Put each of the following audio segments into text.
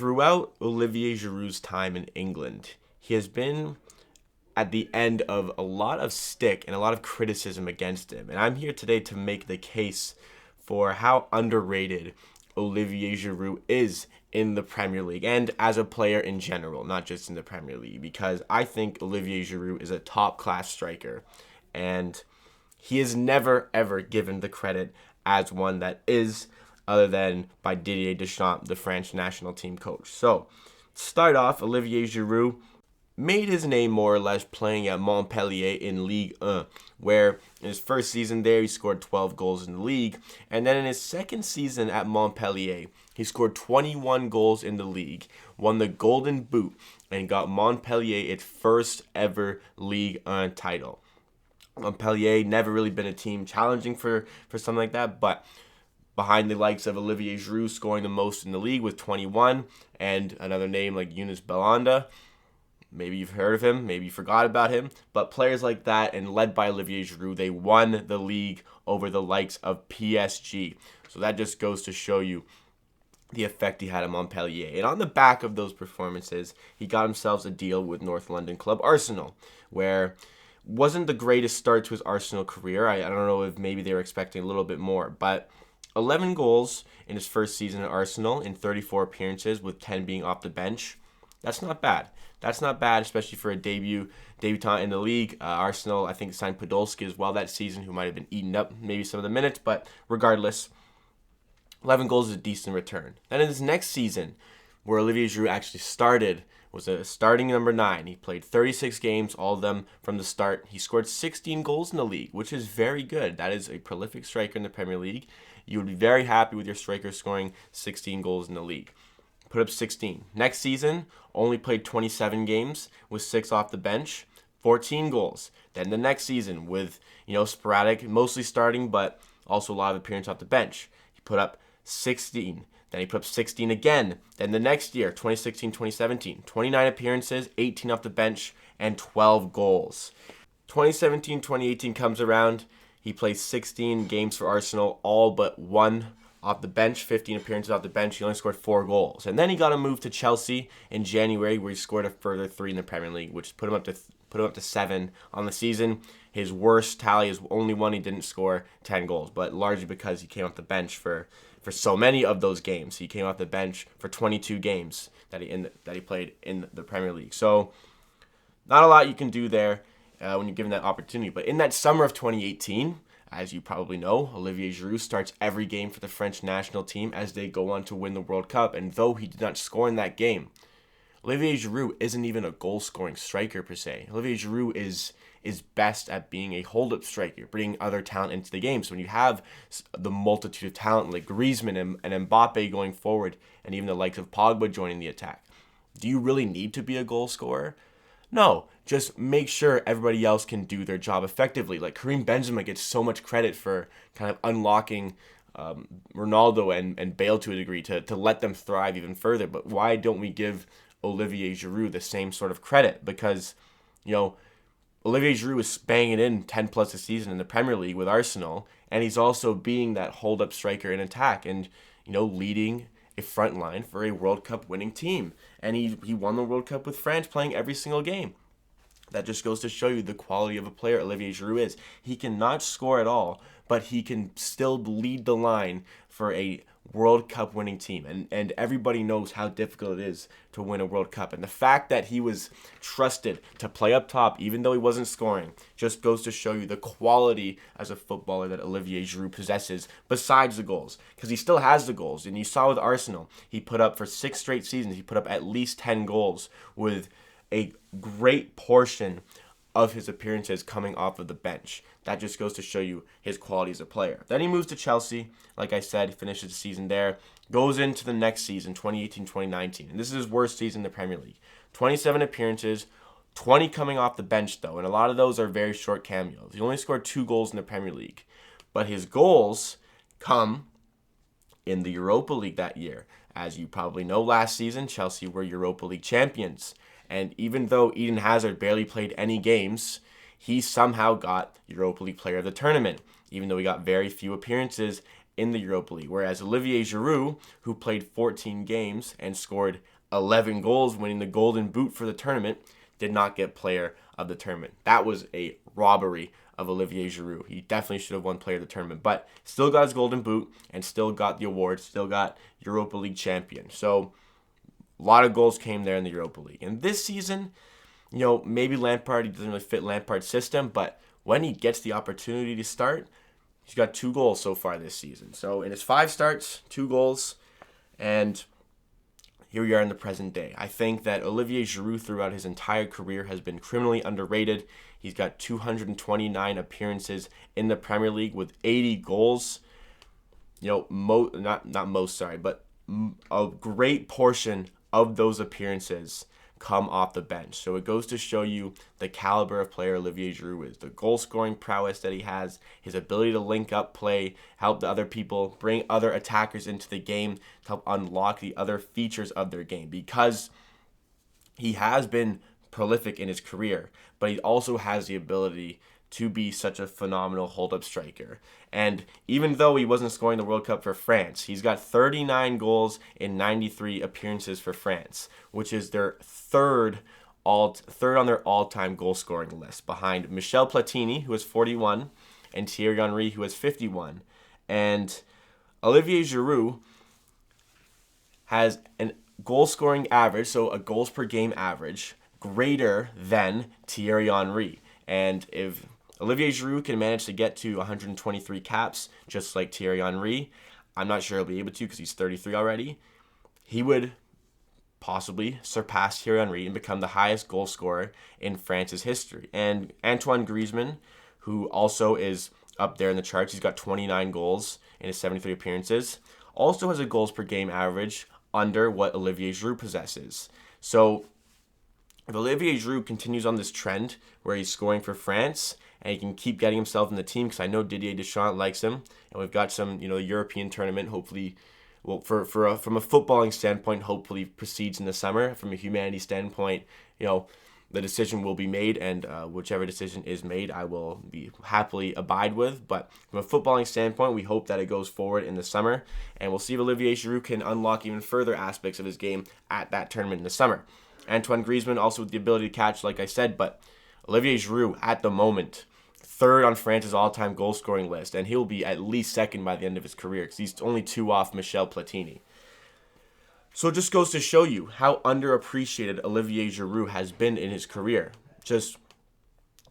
Throughout Olivier Giroud's time in England, he has been at the end of a lot of stick and a lot of criticism against him. And I'm here today to make the case for how underrated Olivier Giroud is in the Premier League and as a player in general, not just in the Premier League, because I think Olivier Giroud is a top-class striker, and he is never, ever given the credit as one that is, other than by Didier Deschamps, the French national team coach. So, to start off, Olivier Giroud made his name more or less playing at Montpellier in Ligue 1, where in his first season there, he scored 12 goals in the league. And then in his second season at Montpellier, he scored 21 goals in the league, won the Golden Boot, and got Montpellier its first ever Ligue 1 title. Montpellier never really been a team challenging for something like that, but behind the likes of Olivier Giroud scoring the most in the league with 21, and another name like Younes Belhanda. Maybe you've heard of him, maybe you forgot about him, but players like that and led by Olivier Giroud, they won the league over the likes of PSG. So that just goes to show you the effect he had at Montpellier. And on the back of those performances, he got himself a deal with North London club Arsenal, where wasn't the greatest start to his Arsenal career. I don't know if maybe they were expecting a little bit more, but 11 goals in his first season at Arsenal in 34 appearances, with 10 being off the bench. That's not bad. That's not bad, especially for a debutant in the league. Arsenal, I think, signed Podolski as well that season, who might have been eating up maybe some of the minutes, but regardless, 11 goals is a decent return. Then in his next season, where Olivier Giroud actually started, was a starting number 9. He played 36 games, all of them from the start. He scored 16 goals in the league, which is very good. That is a prolific striker in the Premier League. You would be very happy with your striker scoring 16 goals in the league. Put up 16. Next season, only played 27 games with 6 off the bench, 14 goals. Then the next season with, sporadic, mostly starting, but also a lot of appearance off the bench. He put up 16. Then he put up 16 again. Then the next year, 2016-2017, 29 appearances, 18 off the bench, and 12 goals. 2017-2018 comes around. He plays 16 games for Arsenal, all but one off the bench, 15 appearances off the bench. He only scored 4 goals. And then he got a move to Chelsea in January, where he scored a further 3 in the Premier League, which put him up to 7 on the season. His worst tally is only one he didn't score 10 goals, but largely because he came off the bench for so many of those games. He came off the bench for 22 games that he played in the Premier League. So not a lot you can do there when you're given that opportunity. But in that summer of 2018, as you probably know, Olivier Giroud starts every game for the French national team as they go on to win the World Cup. And though he did not score in that game, Olivier Giroud isn't even a goal-scoring striker per se. Olivier Giroud is best at being a hold-up striker, bringing other talent into the game. So when you have the multitude of talent like Griezmann and Mbappe going forward, and even the likes of Pogba joining the attack, do you really need to be a goal scorer? No, just make sure everybody else can do their job effectively. Like Karim Benzema gets so much credit for kind of unlocking Ronaldo and Bale to a degree to let them thrive even further. But why don't we give Olivier Giroud the same sort of credit? Because, Olivier Giroud is banging in 10 plus a season in the Premier League with Arsenal, and he's also being that hold-up striker in attack and, leading a front line for a World Cup winning team. And he won the World Cup with France, playing every single game. That just goes to show you the quality of a player Olivier Giroud is. He cannot score at all, but he can still lead the line for a World Cup winning team. And everybody knows how difficult it is to win a World Cup. And the fact that he was trusted to play up top, even though he wasn't scoring, just goes to show you the quality as a footballer that Olivier Giroud possesses besides the goals. Because he still has the goals. And you saw with Arsenal, he put up for 6 straight seasons, he put up at least 10 goals with a great portion of his appearances coming off of the bench. That just goes to show you his quality as a player. Then he moves to Chelsea. Like I said, he finishes the season there. Goes into the next season, 2018-2019. And this is his worst season in the Premier League. 27 appearances, 20 coming off the bench, though. And a lot of those are very short cameos. He only scored 2 goals in the Premier League. But his goals come in the Europa League that year. As you probably know, last season, Chelsea were Europa League champions. And even though Eden Hazard barely played any games, he somehow got Europa League Player of the Tournament, even though he got very few appearances in the Europa League, whereas Olivier Giroud, who played 14 games and scored 11 goals, winning the Golden Boot for the tournament, did not get player of the tournament. That was a robbery of Olivier Giroud. He definitely should have won player of the tournament, but still got his Golden Boot and still got the award, still got Europa League champion. So a lot of goals came there in the Europa League. And this season, maybe Lampard, he doesn't really fit Lampard's system, but when he gets the opportunity to start, he's got 2 goals so far this season. So in his 5 starts, 2 goals, and here we are in the present day. I think that Olivier Giroud throughout his entire career has been criminally underrated. He's got 229 appearances in the Premier League with 80 goals. But a great portion of those appearances come off the bench. So it goes to show you the caliber of player Olivier Giroud is, the goal-scoring prowess that he has, his ability to link up play, help the other people, bring other attackers into the game to help unlock the other features of their game, because he has been prolific in his career, but he also has the ability to be such a phenomenal hold-up striker. And even though he wasn't scoring the World Cup for France, he's got 39 goals in 93 appearances for France, which is their third on their all-time goal-scoring list, behind Michel Platini, who has 41, and Thierry Henry, who has 51. And Olivier Giroud has a goal-scoring average, so a goals per game average, greater than Thierry Henry. And if Olivier Giroud can manage to get to 123 caps, just like Thierry Henry, I'm not sure he'll be able to because he's 33 already. He would possibly surpass Thierry Henry and become the highest goal scorer in France's history. And Antoine Griezmann, who also is up there in the charts, he's got 29 goals in his 73 appearances, also has a goals per game average under what Olivier Giroud possesses. So if Olivier Giroud continues on this trend where he's scoring for France and he can keep getting himself in the team, because I know Didier Deschamps likes him, and we've got some, European tournament, hopefully, from a footballing standpoint, hopefully proceeds in the summer. From a humanity standpoint, the decision will be made, and whichever decision is made, I will be happily abide with. But from a footballing standpoint, we hope that it goes forward in the summer, and we'll see if Olivier Giroud can unlock even further aspects of his game at that tournament in the summer. Antoine Griezmann also with the ability to catch, like I said, but Olivier Giroud at the moment, third on France's all-time goal-scoring list, and he'll be at least second by the end of his career because he's only 2 off Michel Platini. So it just goes to show you how underappreciated Olivier Giroud has been in his career. Just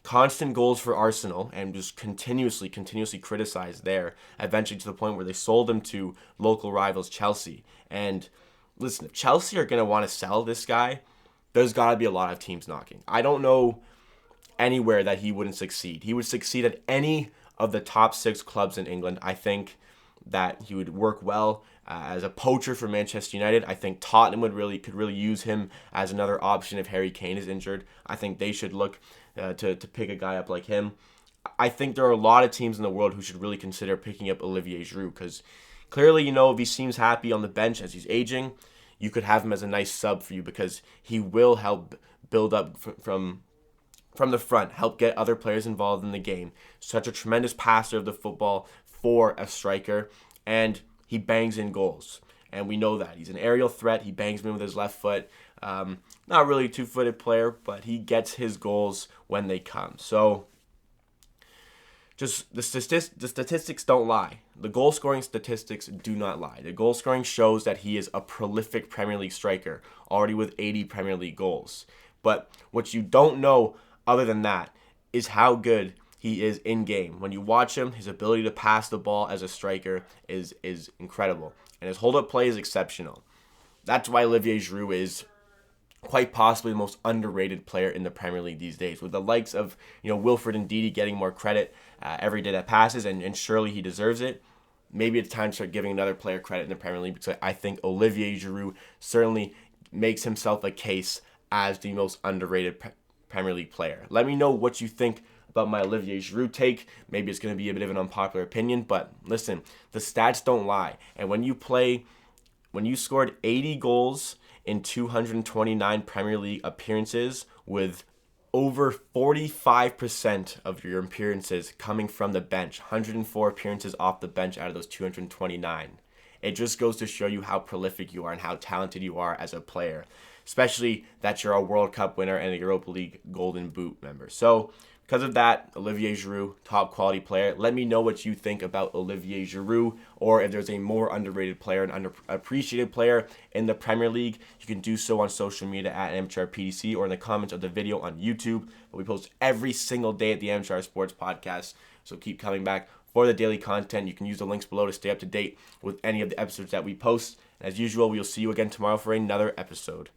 constant goals for Arsenal and just continuously criticized there, eventually to the point where they sold him to local rivals Chelsea. And listen, if Chelsea are going to want to sell this guy, there's got to be a lot of teams knocking. I don't know anywhere that he wouldn't succeed. He would succeed at any of the top 6 clubs in England. I think that he would work well as a poacher for Manchester United. I think Tottenham could really use him as another option if Harry Kane is injured. I think they should look to pick a guy up like him. I think there are a lot of teams in the world who should really consider picking up Olivier Giroud, because clearly, if he seems happy on the bench as he's aging, you could have him as a nice sub for you, because he will help build up from the front, help get other players involved in the game. Such a tremendous passer of the football for a striker, and he bangs in goals. And we know that. He's an aerial threat. He bangs them in with his left foot. Not really a two-footed player, but he gets his goals when they come. So just the statistics don't lie. The goal-scoring statistics do not lie. The goal-scoring shows that he is a prolific Premier League striker, already with 80 Premier League goals. But what you don't know other than that is how good he is in-game. When you watch him, his ability to pass the ball as a striker is incredible. And his hold-up play is exceptional. That's why Olivier Giroud is quite possibly the most underrated player in the Premier League these days, with the likes of Wilfred and Ndidi getting more credit every day that passes, and surely he deserves it. Maybe it's time to start giving another player credit in the Premier League, because I think Olivier Giroud certainly makes himself a case as the most underrated Premier League player. Let me know what you think about my Olivier Giroud take. Maybe it's going to be a bit of an unpopular opinion, but listen, the stats don't lie. And when you scored 80 goals in 229 Premier League appearances with over 45% of your appearances coming from the bench, 104 appearances off the bench out of those 229. It just goes to show you how prolific you are and how talented you are as a player, especially that you're a World Cup winner and a Europa League Golden Boot member. So because of that, Olivier Giroud, top quality player. Let me know what you think about Olivier Giroud, or if there's a more underrated player, an underappreciated player in the Premier League. You can do so on social media at MTRPDC or in the comments of the video on YouTube. But we post every single day at the MTR Sports Podcast, so keep coming back for the daily content. You can use the links below to stay up to date with any of the episodes that we post. And as usual, we'll see you again tomorrow for another episode.